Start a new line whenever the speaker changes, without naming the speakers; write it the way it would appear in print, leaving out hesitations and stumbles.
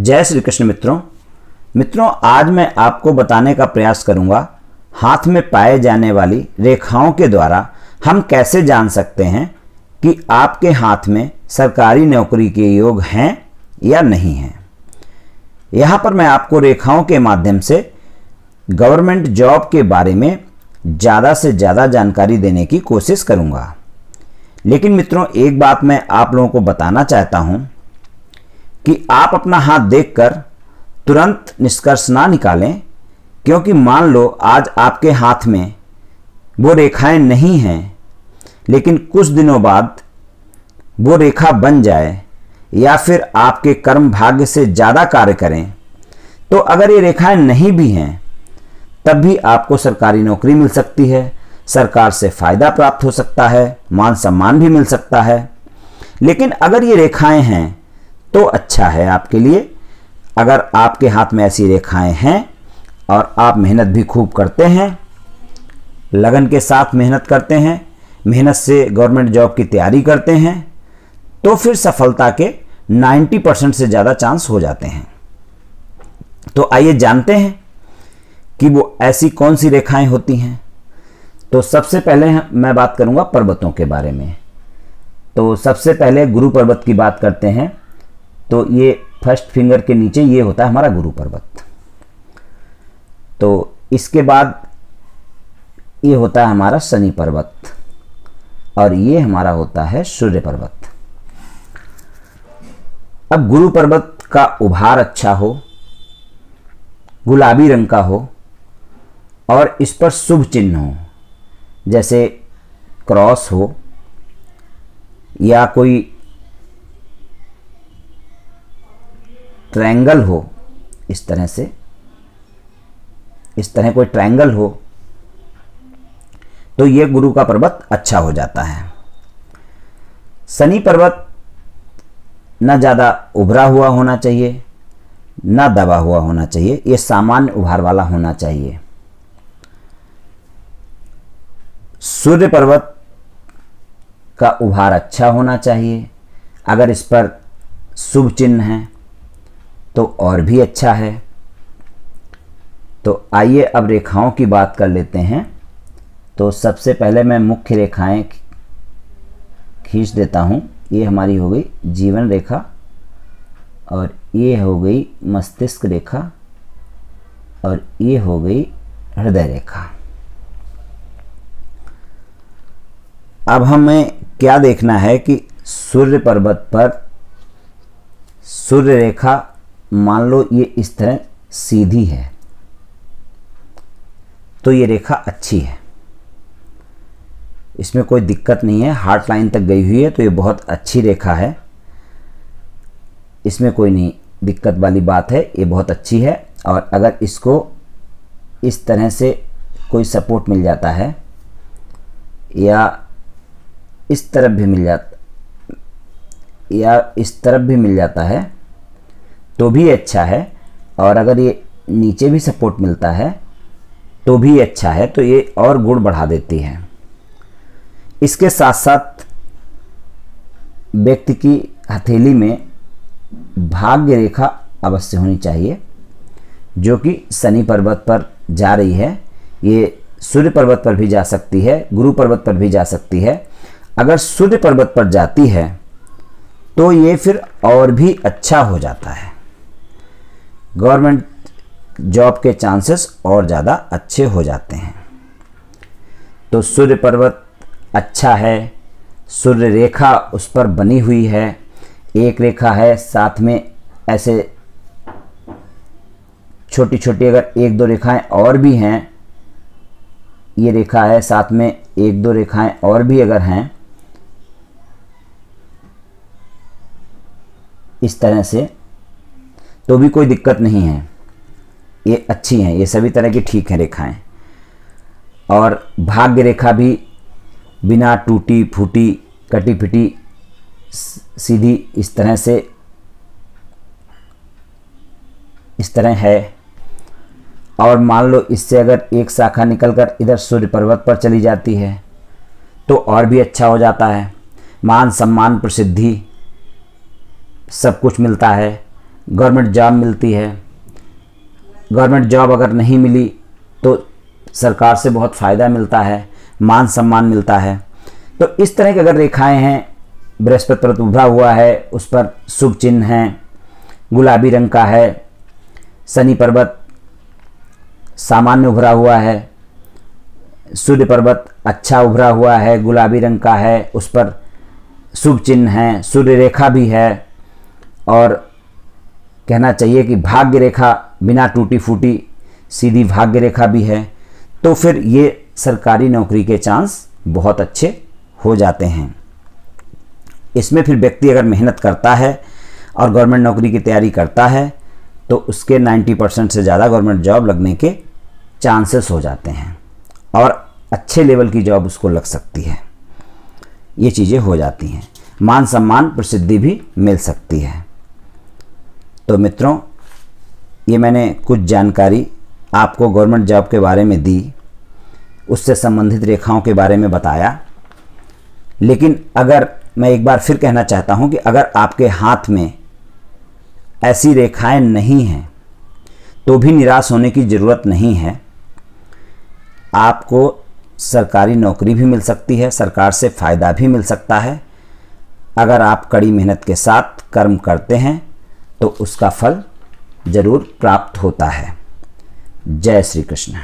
जय श्री कृष्ण मित्रों, आज मैं आपको बताने का प्रयास करूंगा हाथ में पाए जाने वाली रेखाओं के द्वारा हम कैसे जान सकते हैं कि आपके हाथ में सरकारी नौकरी के योग हैं या नहीं हैं। यहाँ पर मैं आपको रेखाओं के माध्यम से गवर्नमेंट जॉब के बारे में ज़्यादा से ज़्यादा जानकारी देने की कोशिश करूँगा। लेकिन मित्रों, एक बात मैं आप लोगों को बताना चाहता हूँ कि आप अपना हाथ देखकर तुरंत निष्कर्ष ना निकालें, क्योंकि मान लो आज आपके हाथ में वो रेखाएं नहीं हैं, लेकिन कुछ दिनों बाद वो रेखा बन जाए या फिर आपके कर्म भाग्य से ज़्यादा कार्य करें, तो अगर ये रेखाएं नहीं भी हैं तब भी आपको सरकारी नौकरी मिल सकती है, सरकार से फ़ायदा प्राप्त हो सकता है, मान सम्मान भी मिल सकता है। लेकिन अगर ये रेखाएं हैं तो अच्छा है आपके लिए। अगर आपके हाथ में ऐसी रेखाएं हैं और आप मेहनत भी खूब करते हैं, लगन के साथ मेहनत करते हैं, मेहनत से गवर्नमेंट जॉब की तैयारी करते हैं, तो फिर सफलता के 90% से ज़्यादा चांस हो जाते हैं। तो आइए जानते हैं कि वो ऐसी कौन सी रेखाएं होती हैं। तो सबसे पहले मैं बात करूंगा पर्वतों के बारे में। तो सबसे पहले गुरु पर्वत की बात करते हैं। तो ये फर्स्ट फिंगर के नीचे ये होता है हमारा गुरु पर्वत। तो इसके बाद ये होता है हमारा शनि पर्वत और ये हमारा होता है सूर्य पर्वत। अब गुरु पर्वत का उभार अच्छा हो, गुलाबी रंग का हो और इस पर शुभ चिन्ह हो, जैसे क्रॉस हो या कोई ट्रायंगल हो, इस तरह कोई ट्रायंगल हो, तो ये गुरु का पर्वत अच्छा हो जाता है। शनि पर्वत ना ज़्यादा उभरा हुआ होना चाहिए, ना दबा हुआ होना चाहिए, ये सामान्य उभार वाला होना चाहिए। सूर्य पर्वत का उभार अच्छा होना चाहिए। अगर इस पर शुभ चिन्ह है तो और भी अच्छा है। तो आइए अब रेखाओं की बात कर लेते हैं। तो सबसे पहले मैं मुख्य रेखाएं खींच देता हूं। ये हमारी हो गई जीवन रेखा और ये हो गई मस्तिष्क रेखा और ये हो गई हृदय रेखा। अब हमें क्या देखना है कि सूर्य पर्वत पर सूर्य रेखा मान लो ये इस तरह सीधी है, तो ये रेखा अच्छी है, इसमें कोई दिक्कत नहीं है, हार्ट लाइन तक गई हुई है, तो ये बहुत अच्छी रेखा है, इसमें कोई नहीं दिक्कत वाली बात है, ये बहुत अच्छी है। और अगर इसको इस तरह से कोई सपोर्ट मिल जाता है या इस तरफ भी मिल जाता है तो भी अच्छा है, और अगर ये नीचे भी सपोर्ट मिलता है तो भी अच्छा है, तो ये और गुण बढ़ा देती है। इसके साथ साथ व्यक्ति की हथेली में भाग्य रेखा अवश्य होनी चाहिए, जो कि शनि पर्वत पर जा रही है। ये सूर्य पर्वत पर भी जा सकती है, गुरु पर्वत पर भी जा सकती है। अगर सूर्य पर्वत पर जाती है तो ये फिर और भी अच्छा हो जाता है, गवर्नमेंट जॉब के चांसेस और ज़्यादा अच्छे हो जाते हैं। तो सूर्य पर्वत अच्छा है, सूर्य रेखा उस पर बनी हुई है, एक रेखा है, साथ में ऐसे छोटी छोटी अगर एक दो रेखाएं और भी हैं, ये रेखा है, साथ में एक दो रेखाएं और भी अगर हैं इस तरह से, तो भी कोई दिक्कत नहीं है, ये अच्छी हैं, ये सभी तरह की ठीक हैं रेखाएं। और भाग्य रेखा भी बिना टूटी फूटी कटी फिटी सीधी इस तरह है। और मान लो इससे अगर एक शाखा निकलकर इधर सूर्य पर्वत पर चली जाती है तो और भी अच्छा हो जाता है, मान सम्मान प्रसिद्धि सब कुछ मिलता है। गवर्नमेंट जॉब मिलती है। गवर्नमेंट जॉब अगर नहीं मिली तो सरकार से बहुत फ़ायदा मिलता है, मान सम्मान मिलता है। तो इस तरह की अगर रेखाएं हैं, बृहस्पति पर्वत उभरा हुआ है, उस पर शुभ चिन्ह हैं, गुलाबी रंग का है, शनि पर्वत सामान्य उभरा हुआ है, सूर्य पर्वत अच्छा उभरा हुआ है, गुलाबी रंग का है, उस पर शुभ चिन्ह है, सूर्य रेखा भी है, और कहना चाहिए कि भाग्य रेखा बिना टूटी फूटी सीधी भाग्य रेखा भी है, तो फिर ये सरकारी नौकरी के चांस बहुत अच्छे हो जाते हैं। इसमें फिर व्यक्ति अगर मेहनत करता है और गवर्नमेंट नौकरी की तैयारी करता है तो उसके 90% से ज़्यादा गवर्नमेंट जॉब लगने के चांसेस हो जाते हैं और अच्छे लेवल की जॉब उसको लग सकती है। ये चीज़ें हो जाती हैं, मान सम्मान प्रसिद्धि भी मिल सकती है। तो मित्रों, ये मैंने कुछ जानकारी आपको गवर्नमेंट जॉब के बारे में दी, उससे संबंधित रेखाओं के बारे में बताया। लेकिन अगर मैं एक बार फिर कहना चाहता हूं कि अगर आपके हाथ में ऐसी रेखाएं नहीं हैं तो भी निराश होने की ज़रूरत नहीं है। आपको सरकारी नौकरी भी मिल सकती है, सरकार से फ़ायदा भी मिल सकता है। अगर आप कड़ी मेहनत के साथ कर्म करते हैं तो उसका फल ज़रूर प्राप्त होता है। जय श्री कृष्ण।